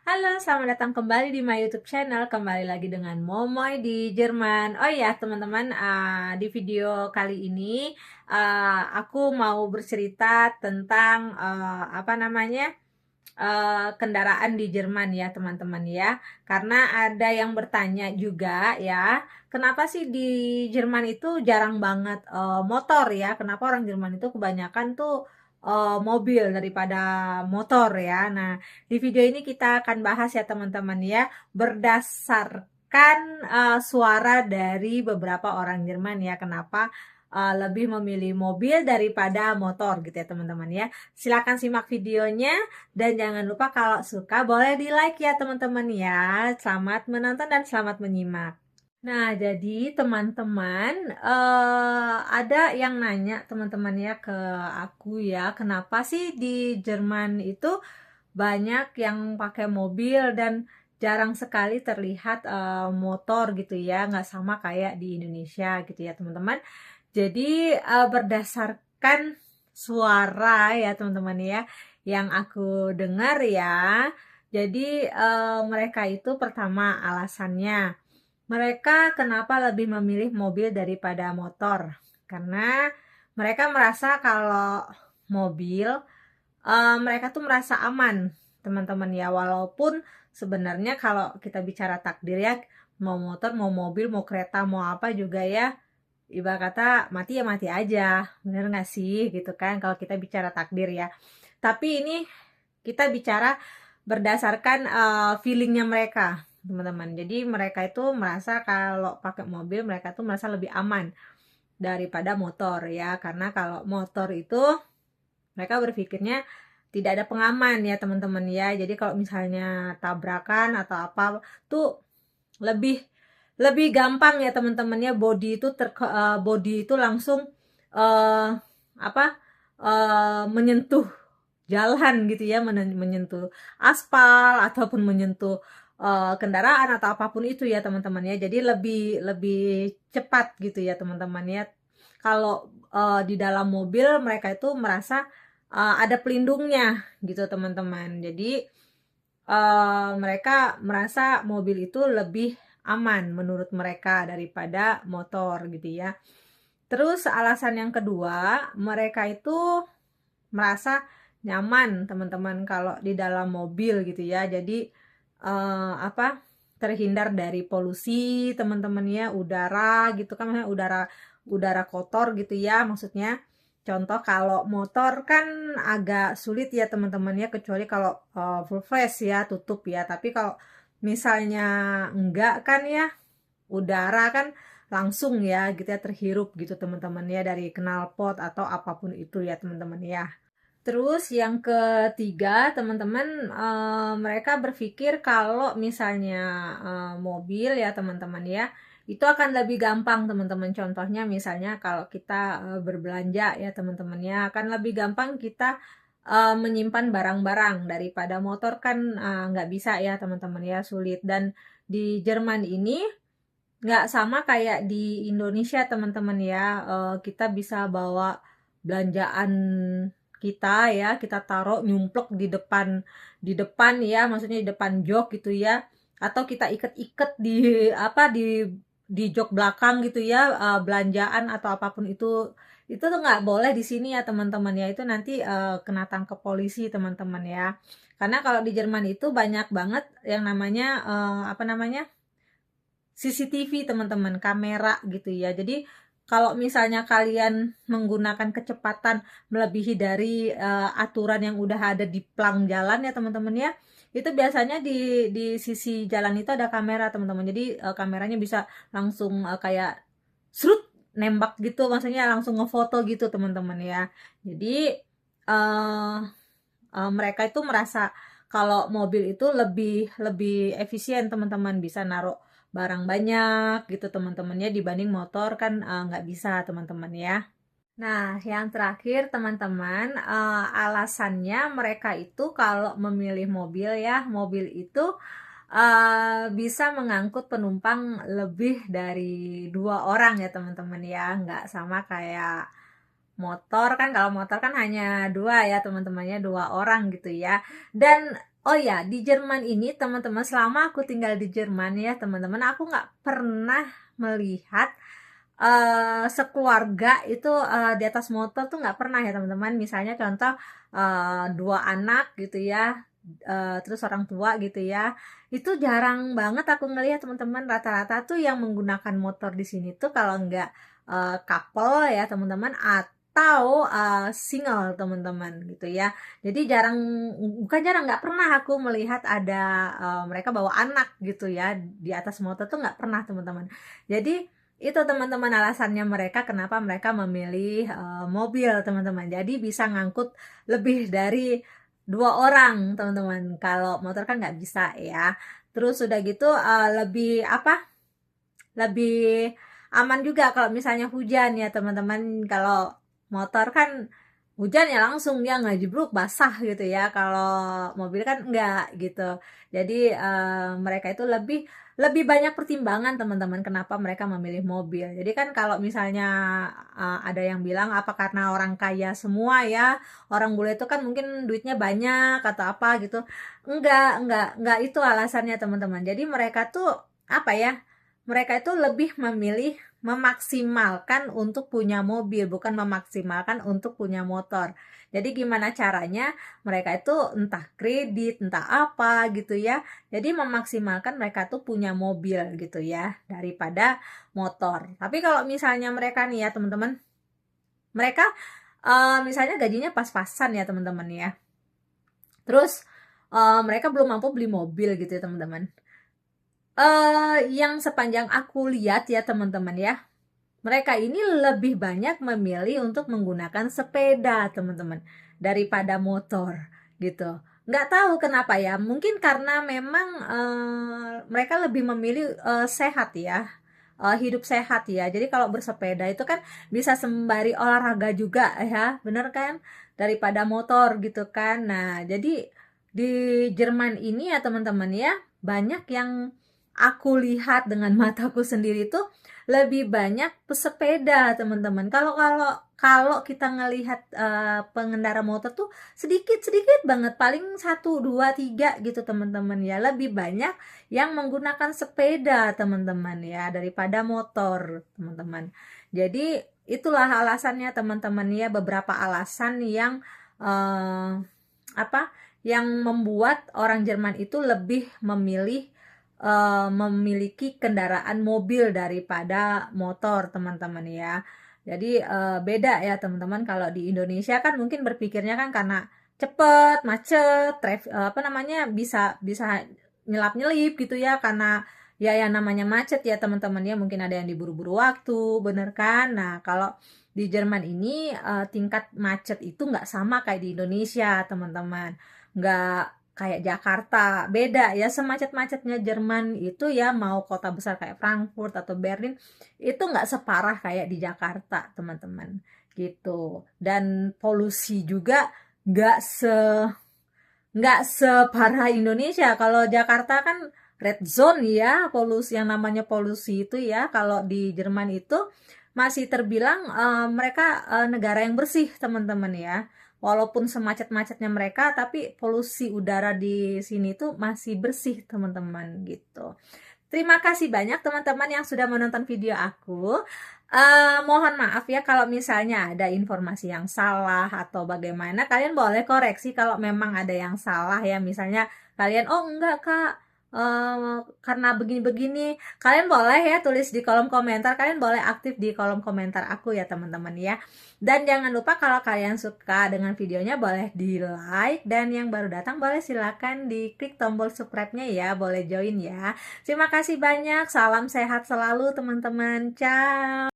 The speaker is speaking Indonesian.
Halo, selamat datang kembali di my YouTube channel. Kembali lagi dengan Momoy di Jerman. Oh ya, teman-teman, di video kali ini aku mau bercerita tentang kendaraan di Jerman ya, teman-teman ya. Karena ada yang bertanya juga ya, kenapa sih di Jerman itu jarang banget motor ya? Kenapa orang Jerman itu kebanyakan tuh mobil daripada motor ya? Nah, di video ini kita akan bahas ya teman-teman ya, berdasarkan suara dari beberapa orang Jerman ya, kenapa lebih memilih mobil daripada motor gitu ya teman-teman ya. Silakan simak videonya dan jangan lupa kalau suka boleh di like ya teman-teman ya. Selamat menonton dan selamat menyimak. Nah, jadi teman-teman, ada yang nanya teman-teman ya ke aku ya, kenapa sih di Jerman itu banyak yang pakai mobil dan jarang sekali terlihat motor gitu ya, nggak sama kayak di Indonesia gitu ya teman-teman. Jadi berdasarkan suara ya teman-teman ya, yang aku dengar ya, jadi mereka itu pertama alasannya, mereka kenapa lebih memilih mobil daripada motor? Karena mereka merasa kalau mobil mereka tuh merasa aman, teman-teman ya. Walaupun sebenarnya kalau kita bicara takdir ya, mau motor, mau mobil, mau kereta, mau apa juga ya, ibarat kata mati ya mati aja, bener nggak sih gitu kan kalau kita bicara takdir ya. Tapi ini kita bicara berdasarkan feelingnya mereka, teman-teman. Jadi mereka itu merasa kalau pakai mobil mereka tuh merasa lebih aman daripada motor ya, karena kalau motor itu mereka berpikirnya tidak ada pengaman ya teman-teman ya. Jadi kalau misalnya tabrakan atau apa tuh lebih lebih gampang ya teman-teman ya, body itu langsung eh apa menyentuh jalan gitu ya, menyentuh aspal ataupun menyentuh kendaraan atau apapun itu ya teman-teman ya. Jadi lebih lebih cepat gitu ya teman-teman ya. Kalau di dalam mobil mereka itu merasa ada pelindungnya gitu teman-teman. Jadi mereka merasa mobil itu lebih aman menurut mereka daripada motor gitu ya. Terus alasan yang kedua, mereka itu merasa nyaman teman-teman kalau di dalam mobil gitu ya. Jadi terhindar dari polusi teman-teman ya, udara gitu kan, maksudnya udara udara kotor gitu ya maksudnya. Contoh kalau motor kan agak sulit ya teman-teman ya, kecuali kalau full flash ya, tutup ya. Tapi kalau misalnya enggak kan ya, udara kan langsung ya gitu ya, terhirup gitu teman-teman ya, dari knalpot atau apapun itu ya teman-teman ya. Terus yang ketiga, teman-teman, mereka berpikir kalau misalnya mobil ya teman-teman ya, itu akan lebih gampang teman-teman. Contohnya misalnya kalau kita berbelanja ya teman-teman ya, akan lebih gampang kita menyimpan barang-barang daripada motor kan nggak bisa ya teman-teman ya, sulit. Dan di Jerman ini nggak sama kayak di Indonesia teman-teman ya, kita bisa bawa belanjaan kita ya, kita taruh nyumplek di depan ya, maksudnya di depan jok gitu ya, atau kita iket-iket di jok belakang gitu ya, belanjaan atau apapun itu tuh nggak boleh di sini ya teman-teman ya, itu nanti kena tangkap polisi teman-teman ya. Karena kalau di Jerman itu banyak banget yang namanya CCTV teman-teman, kamera gitu ya. Jadi kalau misalnya kalian menggunakan kecepatan melebihi dari aturan yang udah ada di plang jalan ya teman-teman ya, itu biasanya di sisi jalan itu ada kamera teman-teman. Jadi kameranya bisa langsung kayak serut nembak gitu, maksudnya langsung ngefoto gitu teman-teman ya. Jadi eh mereka itu merasa kalau mobil itu lebih lebih efisien teman-teman, bisa naruh barang banyak gitu teman-temannya, dibanding motor kan nggak bisa teman-teman ya. Nah, yang terakhir teman-teman, alasannya mereka itu kalau memilih mobil ya, mobil itu bisa mengangkut penumpang lebih dari 2 orang ya teman-teman ya, nggak sama kayak motor kan. Kalau motor kan hanya dua ya teman-temannya, 2 orang gitu ya. Dan Oh ya, di Jerman ini teman-teman, selama aku tinggal di Jerman ya teman-teman, aku nggak pernah melihat sekeluarga itu di atas motor tuh nggak pernah ya teman-teman. Misalnya contoh dua anak gitu ya, terus orang tua gitu ya, itu jarang banget aku ngelihat teman-teman. Rata-rata tuh yang menggunakan motor di sini tuh kalau nggak couple ya teman-teman, atau single teman-teman gitu ya. Jadi jarang, bukan jarang, nggak pernah aku melihat ada mereka bawa anak gitu ya di atas motor tuh, nggak pernah teman-teman. Jadi itu teman-teman alasannya mereka kenapa mereka memilih mobil teman-teman. Jadi bisa ngangkut lebih dari dua orang teman-teman. Kalau motor kan nggak bisa ya. Terus udah gitu lebih apa? Lebih aman juga kalau misalnya hujan ya teman-teman. Kalau motor kan hujan ya langsung dia ngejeblok basah gitu ya, kalau mobil kan enggak gitu. Jadi mereka itu lebih lebih banyak pertimbangan teman-teman kenapa mereka memilih mobil. Jadi kan kalau misalnya ada yang bilang apa karena orang kaya semua ya, orang bule itu kan mungkin duitnya banyak atau apa gitu. Enggak itu alasannya teman-teman. Jadi mereka tuh apa ya, mereka itu lebih memilih memaksimalkan untuk punya mobil, bukan memaksimalkan untuk punya motor. Jadi gimana caranya mereka itu entah kredit, entah apa gitu ya. Jadi memaksimalkan mereka tuh punya mobil gitu ya daripada motor. Tapi kalau misalnya mereka nih ya teman-teman, mereka misalnya gajinya pas-pasan ya teman-teman ya. Terus mereka belum mampu beli mobil gitu ya teman-teman. Yang sepanjang aku lihat ya teman-teman ya, mereka ini lebih banyak memilih untuk menggunakan sepeda teman-teman daripada motor gitu. Nggak tahu kenapa ya, mungkin karena memang mereka lebih memilih sehat ya, hidup sehat ya. Jadi kalau bersepeda itu kan bisa sembari olahraga juga ya, bener kan? Daripada motor gitu kan. Nah, jadi di Jerman ini ya teman-teman ya, banyak yang aku lihat dengan mataku sendiri tuh lebih banyak pesepeda teman-teman. Kalau kalau kalau kita ngelihat pengendara motor tuh sedikit banget, paling satu dua tiga gitu teman-teman ya. Lebih banyak yang menggunakan sepeda teman-teman ya daripada motor teman-teman. Jadi itulah alasannya teman-teman ya, beberapa alasan yang eh, apa yang membuat orang Jerman itu lebih memilih memiliki kendaraan mobil daripada motor teman-teman ya. Jadi beda ya teman-teman, kalau di Indonesia kan mungkin berpikirnya kan karena cepet, macet, apa namanya, bisa bisa nyelap-nyelip gitu ya, karena ya yang namanya macet ya teman-teman ya, mungkin ada yang diburu-buru waktu, bener kan? Nah, kalau di Jerman ini tingkat macet itu nggak sama kayak di Indonesia teman-teman, nggak kayak Jakarta, beda ya. Semacet-macetnya Jerman itu ya, mau kota besar kayak Frankfurt atau Berlin itu nggak separah kayak di Jakarta teman-teman gitu. Dan polusi juga nggak se nggak separah Indonesia. Kalau Jakarta kan red zone ya, polusi, yang namanya polusi itu ya. Kalau di Jerman itu masih terbilang mereka negara yang bersih teman-teman ya. Walaupun semacet-macetnya mereka, tapi polusi udara di sini tuh masih bersih teman-teman gitu. Terima kasih banyak teman-teman yang sudah menonton video aku. Mohon maaf ya kalau misalnya ada informasi yang salah atau bagaimana. Kalian boleh koreksi kalau memang ada yang salah ya. Misalnya kalian, oh enggak kak, karena begini-begini. Kalian boleh ya tulis di kolom komentar. Kalian boleh aktif di kolom komentar aku ya teman-teman ya. Dan jangan lupa kalau kalian suka dengan videonya boleh di like. Dan yang baru datang boleh silakan diklik tombol subscribe-nya ya. Boleh join ya. Terima kasih banyak. Salam sehat selalu teman-teman. Ciao.